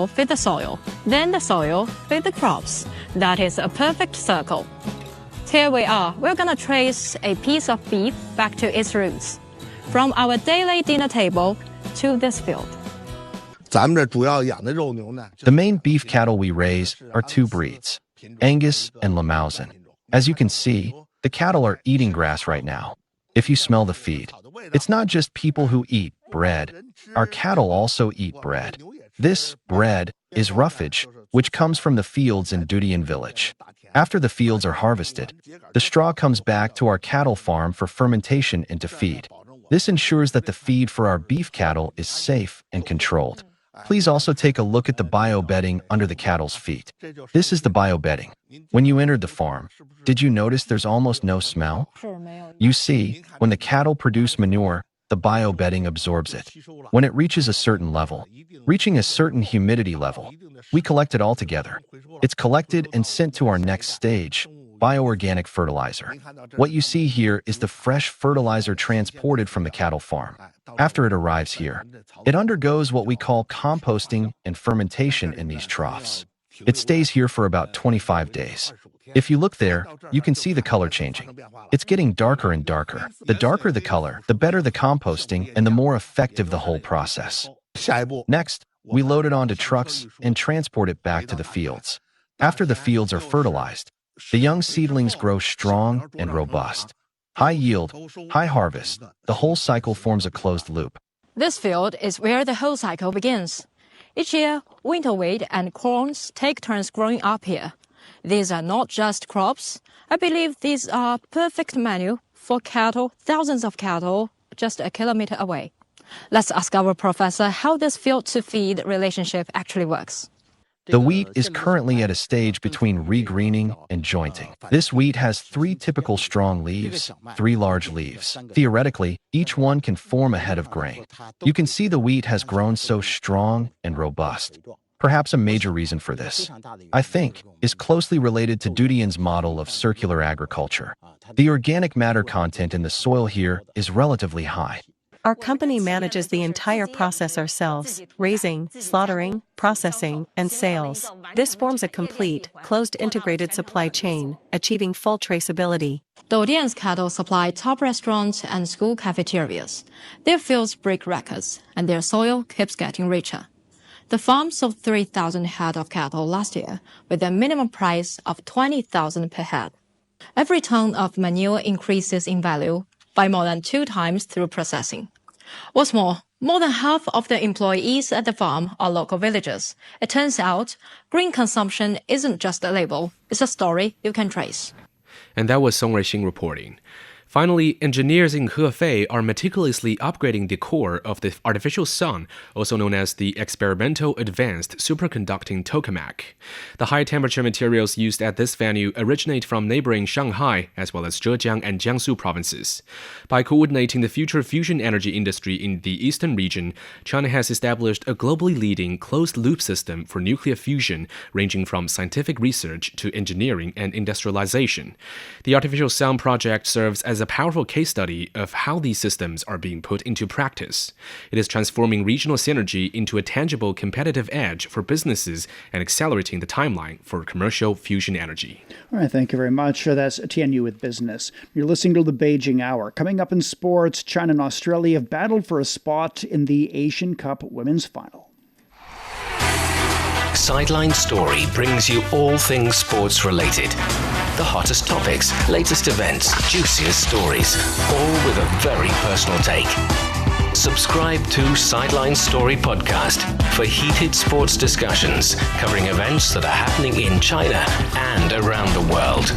feed the soil, then the soil feed the crops. That is a perfect circle. Here we are. We're gonna trace a piece of beef back to its roots. From our daily dinner table to this field. The main beef cattle we raise are 2 breeds, Angus and Limousin. As you can see, the cattle are eating grass right now. If you smell the feed, it's not just people who eat bread. Our cattle also eat bread. This bread is roughage, which comes from the fields in Dodian Village. After the fields are harvested, the straw comes back to our cattle farm for fermentation into feed. This ensures that the feed for our beef cattle is safe and controlled. Please also take a look at the bio-bedding under the cattle's feet. This is the bio-bedding. When you entered the farm, did you notice there's almost no smell? You see, when the cattle produce manure, the bio-bedding absorbs it. When it reaches a certain level, reaching a certain humidity level, we collect it all together. It's collected and sent to our next stage, bioorganic fertilizer. What you see here is the fresh fertilizer transported from the cattle farm. After it arrives here, it undergoes what we call composting and fermentation in these troughs. It stays here for about 25 days. If you look there, you can see the color changing. It's getting darker and darker. The darker the color, the better the composting and the more effective the whole process. Next, we load it onto trucks and transport it back to the fields. After the fields are fertilized, the young seedlings grow strong and robust. High yield, high harvest, the whole cycle forms a closed loop. This field is where the whole cycle begins. Each year, winter wheat and corns take turns growing up here. These are not just crops. I believe these are perfect menu for cattle, thousands of cattle, just a kilometer away. Let's ask our professor how this field-to-feed relationship actually works. The wheat is currently at a stage between regreening and jointing. This wheat has 3 typical strong leaves, 3 large leaves. Theoretically, each one can form a head of grain. You can see the wheat has grown so strong and robust. Perhaps a major reason for this, I think, is closely related to Dudian's model of circular agriculture. The organic matter content in the soil here is relatively high. Our company manages the entire process ourselves: raising, slaughtering, processing, and sales. This forms a complete, closed integrated supply chain, achieving full traceability. Dodian's cattle supply top restaurants and school cafeterias. Their fields break records, and their soil keeps getting richer. The farm sold 3,000 head of cattle last year, with a minimum price of 20,000 per head. Every ton of manure increases in value by more than 2 times through processing. What's more than half of the employees at the farm are local villagers. It turns out, green consumption isn't just a label, it's a story you can trace. And that was Song Ruixing reporting. Finally, engineers in Hefei are meticulously upgrading the core of the artificial sun, also known as the experimental advanced superconducting tokamak. The high-temperature materials used at this venue originate from neighboring Shanghai, as well as Zhejiang and Jiangsu provinces. By coordinating the future fusion energy industry in the eastern region, China has established a globally leading closed-loop system for nuclear fusion, ranging from scientific research to engineering and industrialization. The artificial sun project serves as a powerful case study of how these systems are being put into practice. It is transforming regional synergy into a tangible competitive edge for businesses and accelerating the timeline for commercial fusion energy. All right, thank you very much. That's TNU with Business. You're listening to the Beijing Hour. Coming up in sports, China and Australia have battled for a spot in the Asian Cup Women's Final. Sideline Story brings you all things sports related. The hottest topics, latest events, juiciest stories, all with a very personal take. Subscribe to Sideline Story Podcast for heated sports discussions covering events that are happening in China and around the world.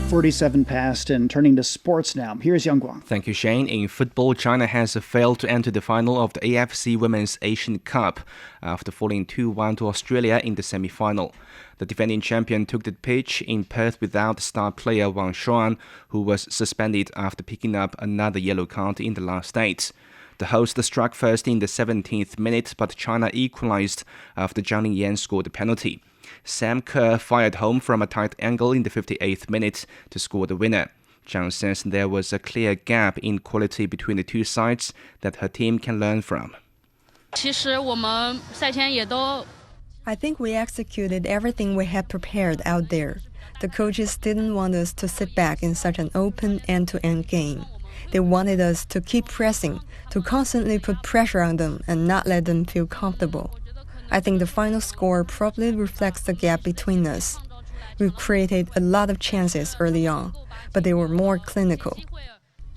47 past and turning to sports now. Here's Yang Guang. Thank you, Shane. In football, China has failed to enter the final of the AFC Women's Asian Cup after falling 2-1 to Australia in the semi-final. The defending champion took the pitch in Perth without star player Wang Shuan, who was suspended after picking up another yellow card in the last 8. The host struck first in the 17th minute, but China equalized after Zhang Lingyan scored a penalty. Sam Kerr fired home from a tight angle in the 58th minute to score the winner. Zhang says there was a clear gap in quality between the two sides that her team can learn from. I think we executed everything we had prepared out there. The coaches didn't want us to sit back in such an open end-to-end game. They wanted us to keep pressing, to constantly put pressure on them and not let them feel comfortable. I think the final score probably reflects the gap between us. We created a lot of chances early on, but they were more clinical.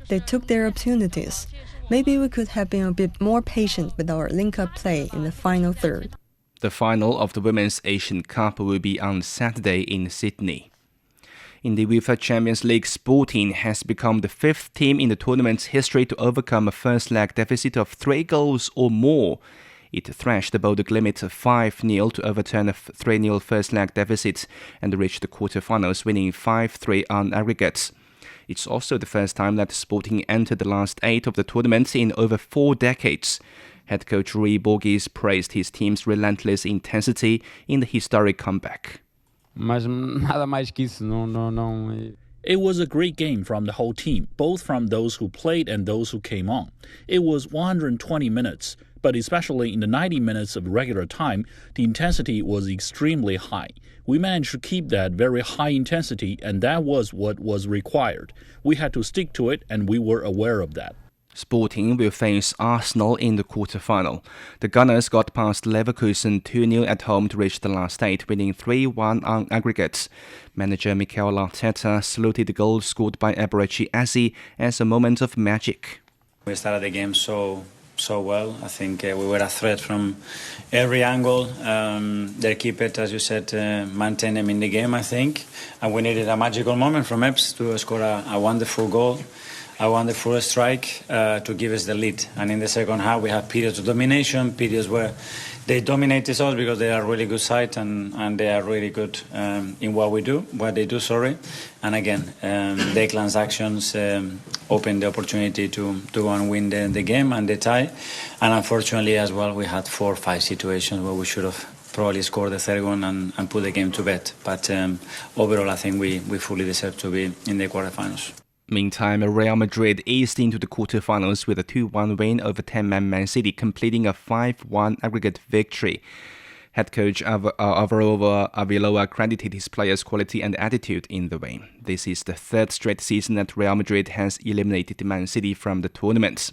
They took their opportunities. Maybe we could have been a bit more patient with our link-up play in the final third. The final of the Women's Asian Cup will be on Saturday in Sydney. In the UEFA Champions League, Sporting has become the 5th team in the tournament's history to overcome a first-leg deficit of 3 goals or more. It thrashed the Boulder Glimt 5-0 to overturn a 3-0 first-leg deficit and reached the quarter-finals, winning 5-3 on aggregates. It's also the first time that Sporting entered the last 8 of the tournament in over 4 decades. Head coach Rui Borges praised his team's relentless intensity in the historic comeback. It was a great game from the whole team, both from those who played and those who came on. It was 120 minutes, but especially in the 90 minutes of regular time, the intensity was extremely high. We managed to keep that very high intensity, and that was what was required. We had to stick to it, and we were aware of that. Sporting will face Arsenal in the quarter-final. The Gunners got past Leverkusen 2-0 at home to reach the last 8, winning 3-1 on aggregates. Manager Mikel Arteta saluted the goal scored by Eberechi Eze as a moment of magic. We started the game so so well. I think we were a threat from every angle. They keep it, as you said, maintain them in the game, I think. And we needed a magical moment from Epps to score a wonderful goal, a wonderful strike to give us the lead. And in the second half, we had periods of domination, periods where they dominate us because they are a really good side and they are really good in what they do. And again, Declan's actions opened the opportunity to go and win the game and the tie. And unfortunately as well, we had 4 or 5 situations where we should have probably scored the third one and put the game to bed. But overall, I think we fully deserve to be in the quarterfinals. Meantime, Real Madrid eased into the quarterfinals with a 2-1 win over 10-man Man City, completing a 5-1 aggregate victory. Head coach Alvaro Arbeloa credited his players' quality and attitude in the win. This is the 3rd straight season that Real Madrid has eliminated Man City from the tournament.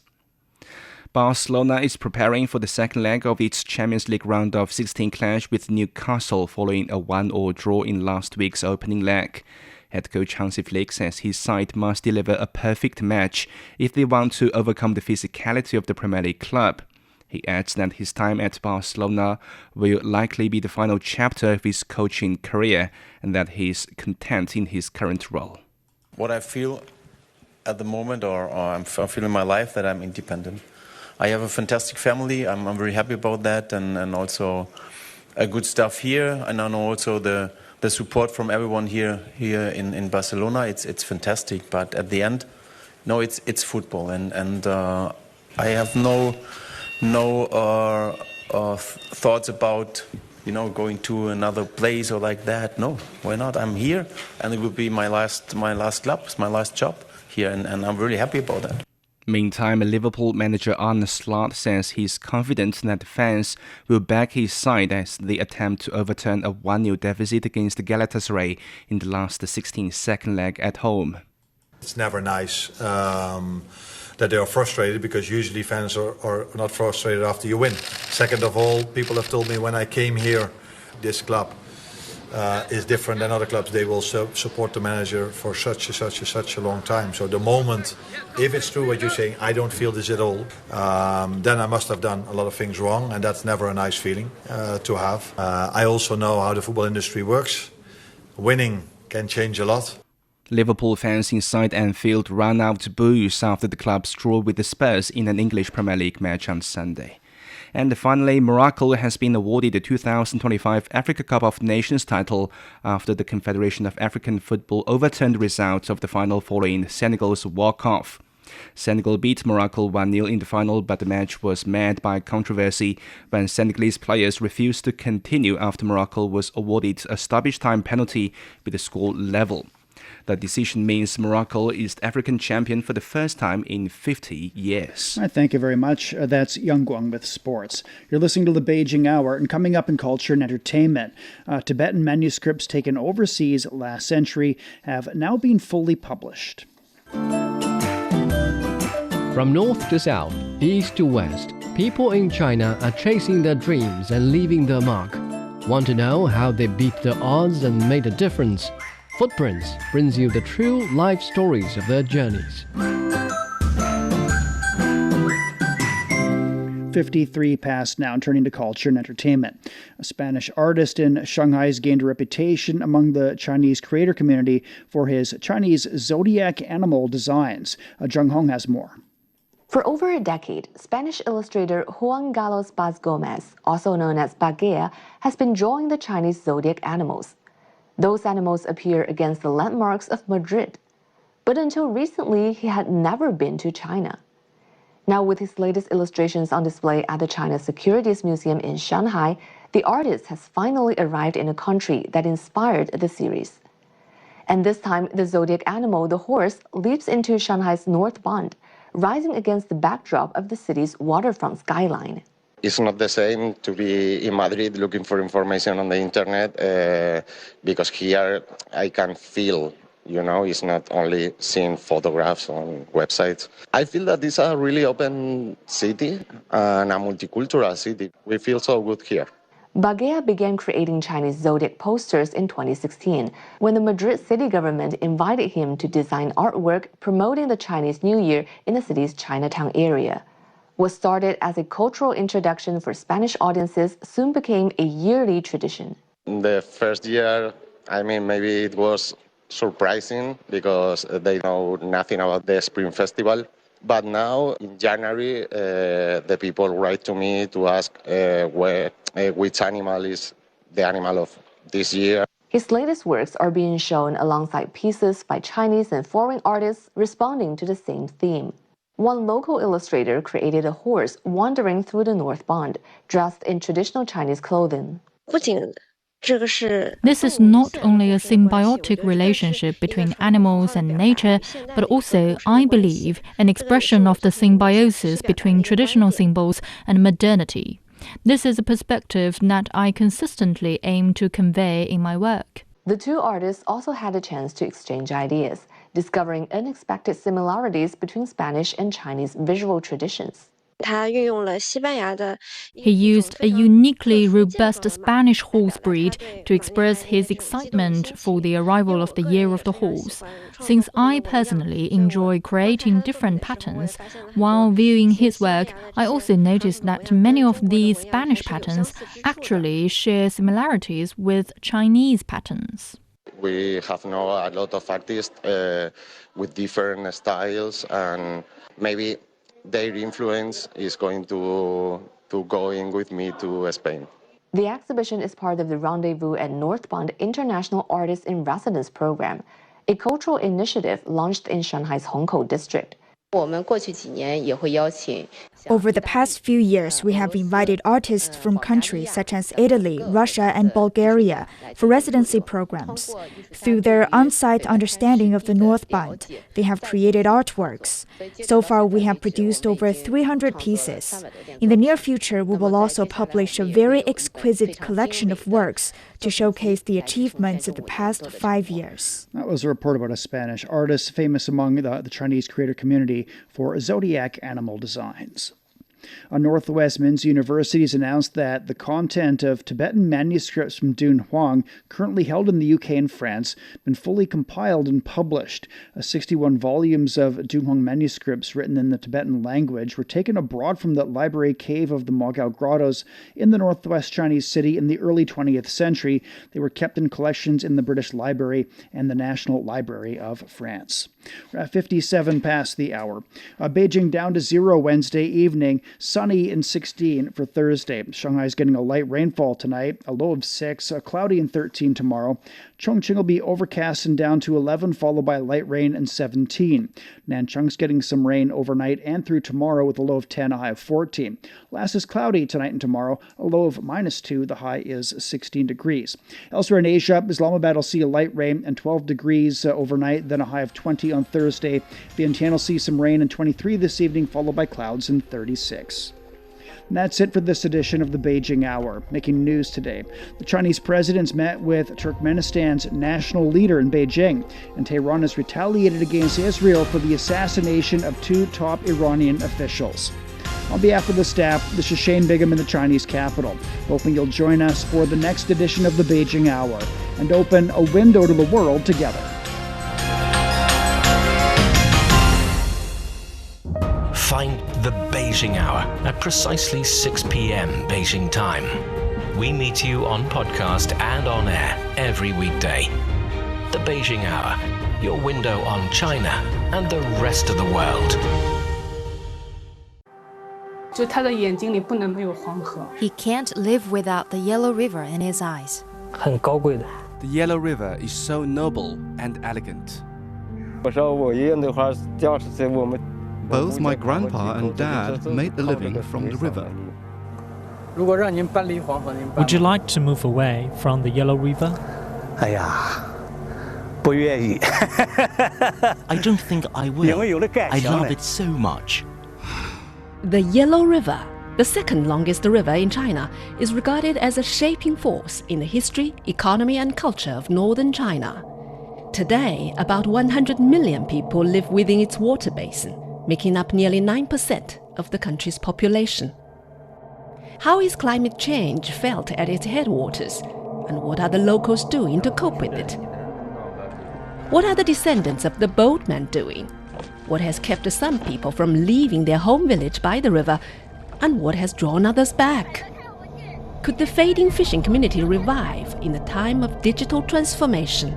Barcelona is preparing for the second leg of its Champions League round of 16 clash with Newcastle following a 1-1 draw in last week's opening leg. Head coach Hansi Flick says his side must deliver a perfect match if they want to overcome the physicality of the Premier League club. He adds that his time at Barcelona will likely be the final chapter of his coaching career and that he is content in his current role. What I feel at the moment, or I'm feeling in my life, that I'm independent. I have a fantastic family. I'm very happy about that, and also a good stuff here. And I know also the support from everyone here in Barcelona. It's fantastic. But at the end, no, it's football, and I have no thoughts about going to another place or like that. No, why not? I'm here, and it will be my last club, my last job here, and I'm really happy about that. Meantime, Liverpool manager Arne Slot says he's confident that fans will back his side as they attempt to overturn a 1-0 deficit against Galatasaray in the last 16-second leg at home. It's never nice that they are frustrated, because usually fans are not frustrated after you win. Second of all, people have told me when I came here, this club is different than other clubs. They will support the manager for such a long time. So the moment, if it's true what you're saying, I don't feel this at all, then I must have done a lot of things wrong, and that's never a nice feeling to have. I also know how the football industry works. Winning can change a lot. Liverpool fans inside Anfield ran out boos after the club's draw with the Spurs in an English Premier League match on Sunday. And finally, Morocco has been awarded the 2025 Africa Cup of Nations title after the Confederation of African Football overturned the results of the final following Senegal's walk-off. Senegal beat Morocco 1-0 in the final, but the match was marred by controversy when Senegalese players refused to continue after Morocco was awarded a stoppage time penalty with the score level. The decision means Morocco is African champion for the first time in 50 years. Thank you very much. That's Yang Guang with sports. You're listening to the Beijing Hour, and coming up in culture and entertainment, Tibetan manuscripts taken overseas last century have now been fully published. From north to south, east to west, people in China are chasing their dreams and leaving their mark. Want to know how they beat the odds and made a difference? Footprints brings you the true life stories of their journeys. 53 past now, turning to culture and entertainment. A Spanish artist in Shanghai has gained a reputation among the Chinese creator community for his Chinese zodiac animal designs. Zheng Hong has more. For over a decade, Spanish illustrator Juan Carlos Paz Gomez, also known as Bagheera, has been drawing the Chinese zodiac animals. Those animals appear against the landmarks of Madrid. But until recently, he had never been to China. Now, with his latest illustrations on display at the China Securities Museum in Shanghai, the artist has finally arrived in a country that inspired the series. And this time, the zodiac animal, the horse, leaps into Shanghai's North Bund, rising against the backdrop of the city's waterfront skyline. It's not the same to be in Madrid looking for information on the internet, because here I can feel, it's not only seeing photographs on websites. I feel that it's a really open city and a multicultural city. We feel so good here. Bagheera began creating Chinese zodiac posters in 2016 when the Madrid city government invited him to design artwork promoting the Chinese New Year in the city's Chinatown area. What started as a cultural introduction for Spanish audiences soon became a yearly tradition. The first year, maybe it was surprising because they know nothing about the Spring Festival. But now, in January, the people write to me to ask which animal is the animal of this year. His latest works are being shown alongside pieces by Chinese and foreign artists responding to the same theme. One local illustrator created a horse wandering through the North Bund, dressed in traditional Chinese clothing. This is not only a symbiotic relationship between animals and nature, but also, I believe, an expression of the symbiosis between traditional symbols and modernity. This is a perspective that I consistently aim to convey in my work. The two artists also had a chance to exchange ideas, discovering unexpected similarities between Spanish and Chinese visual traditions. He used a uniquely robust Spanish horse breed to express his excitement for the arrival of the Year of the Horse. Since I personally enjoy creating different patterns, while viewing his work, I also noticed that many of these Spanish patterns actually share similarities with Chinese patterns. We have now a lot of artists with different styles, and maybe their influence is going to go in with me to Spain. The exhibition is part of the Rendezvous at North Bund International Artists in Residence program, a cultural initiative launched in Shanghai's Hongkou district. Over the past few years, we have invited artists from countries such as Italy, Russia, and Bulgaria for residency programs. Through their on-site understanding of the North Bund, they have created artworks. So far, we have produced over 300 pieces. In the near future, we will also publish a very exquisite collection of works to showcase the achievements of the past 5 years. That was a report about a Spanish artist famous among the Chinese creator community for zodiac animal designs. Northwest Min's University has announced that the content of Tibetan manuscripts from Dunhuang, currently held in the UK and France, have been fully compiled and published. 61 volumes of Dunhuang manuscripts written in the Tibetan language were taken abroad from the library cave of the Mogao Grottos in the northwest Chinese city in the early 20th century. They were kept in collections in the British Library and the National Library of France. We're at 57 past the hour. Beijing down to 0 Wednesday evening. Sunny and 16 for Thursday. Shanghai's getting a light rainfall tonight, a low of 6, cloudy and 13 tomorrow. Chongqing will be overcast and down to 11, followed by light rain and 17. Nanchang's getting some rain overnight and through tomorrow with a low of 10, a high of 14. Last is cloudy tonight and tomorrow, a low of -2, the high is 16 degrees. Elsewhere in Asia, Islamabad will see a light rain and 12 degrees overnight, then a high of 20 on Thursday. Vientiane will see some rain and 23 this evening, followed by clouds and 36. And that's it for this edition of the Beijing Hour. Making news today, the Chinese president's met with Turkmenistan's national leader in Beijing, and Tehran has retaliated against Israel for the assassination of 2 top Iranian officials. On behalf of the staff, this is Shane Bigham in the Chinese capital, hoping you'll join us for the next edition of the Beijing Hour and open a window to the world together. Find the Beijing Hour at precisely 6 p.m. Beijing time. We meet you on podcast and on air every weekday. The Beijing Hour, your window on China and the rest of the world. He can't live without the Yellow River in his eyes. The Yellow River is so noble and elegant. Both my grandpa and dad made a living from the river. Would you like to move away from the Yellow River? I don't think I will. I love it so much. The Yellow River, the second longest river in China, is regarded as a shaping force in the history, economy and culture of northern China. Today, about 100 million people live within its water basin, making up nearly 9% of the country's population. How is climate change felt at its headwaters, and what are the locals doing to cope with it? What are the descendants of the boatmen doing? What has kept some people from leaving their home village by the river, and what has drawn others back? Could the fading fishing community revive in a time of digital transformation?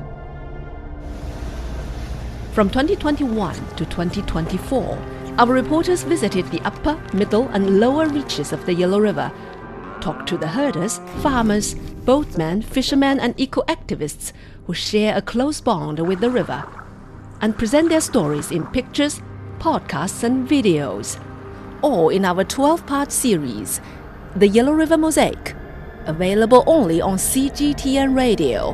From 2021 to 2024, our reporters visited the upper, middle and lower reaches of the Yellow River, talked to the herders, farmers, boatmen, fishermen and eco-activists who share a close bond with the river, and present their stories in pictures, podcasts and videos, all in our 12-part series, The Yellow River Mosaic, available only on CGTN Radio